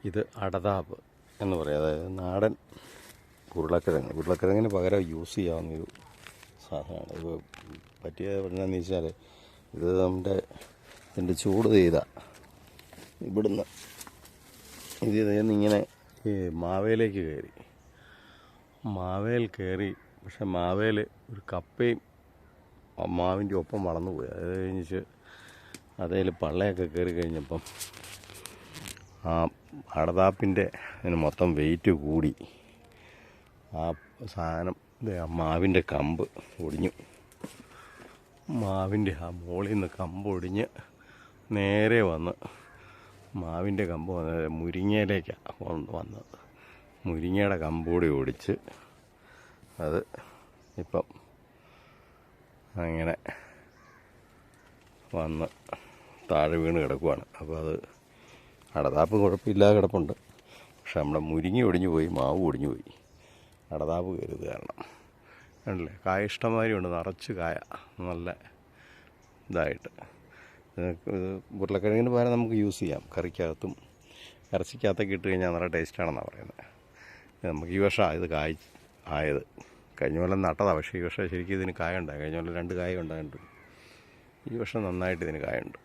ഇത് അടതാപ്പ് എന്ന് പറയും. അതായത് നാടൻ ഉരുളക്കിഴങ്ങിന് പകരം യൂസ് ചെയ്യാവുന്നൊരു സാധനമാണ്. ഇത് പറ്റിയ എന്താണെന്ന് വെച്ചാൽ ഇത് ഇതിൻ്റെ ചൂട് ഇവിടുന്ന് ഇങ്ങനെ ഈ മാവേലേക്ക് കയറി പക്ഷെ മാവേൽ ഒരു കപ്പയും മാവിൻ്റെ ഒപ്പം വളർന്നുപോയി. അത് കഴിഞ്ഞിട്ട് അതിൽ പള്ളയൊക്കെ കയറി കഴിഞ്ഞപ്പം ആ അടതാപ്പിൻ്റെ അതിന് മൊത്തം വെയിറ്റ് കൂടി ആ സാധനം മാവിൻ്റെ കമ്പ് ഒടിഞ്ഞു. മാവിൻ്റെ ആ മുകളിൽ നിന്ന് കമ്പ് ഒടിഞ്ഞ് നേരെ വന്ന് മാവിൻ്റെ കമ്പ് വന്നത് മുരിങ്ങയിലേക്കാണ് വന്നത്. മുരിങ്ങയുടെ കമ്പൂടി ഒടിച്ച് അത് ഇപ്പം അങ്ങനെ വന്ന് താഴെ വീണ് കിടക്കുവാണ്. അപ്പോൾ അത് അടതാപ്പ് കുഴപ്പമില്ലാതെ കിടപ്പുണ്ട്. പക്ഷെ നമ്മുടെ മുരിങ്ങ ഒടിഞ്ഞു പോയി, മാവ് ഒടിഞ്ഞു പോയി, അടതാപ്പ് കയറിയത് കാരണം. കണ്ടില്ലേ, കായ ഇഷ്ടംമാതിരി ഉണ്ട്, നിറച്ച് കായ, നല്ല ഇതായിട്ട്. ഇത് ഉരുളക്കിഴങ്ങിന് പകരം നമുക്ക് യൂസ് ചെയ്യാം. കറിക്കകത്തും ഇറച്ചിക്കകത്തൊക്കെ ഇട്ട് കഴിഞ്ഞാൽ നല്ല ടേസ്റ്റാണെന്നാണ് പറയുന്നത്. നമുക്ക് ഈ വർഷം ഇത് ആയത്. കഴിഞ്ഞ കൊല്ലം നട്ടതാണ്, പക്ഷേ ഈ വർഷം ശരിക്കും ഇതിന് കായ ഉണ്ടായി. കഴിഞ്ഞ കൊല്ലം 2 കായ ഉണ്ടായിട്ടുണ്ട്. ഈ വർഷം നന്നായിട്ട് ഇതിന് കായുണ്ട്.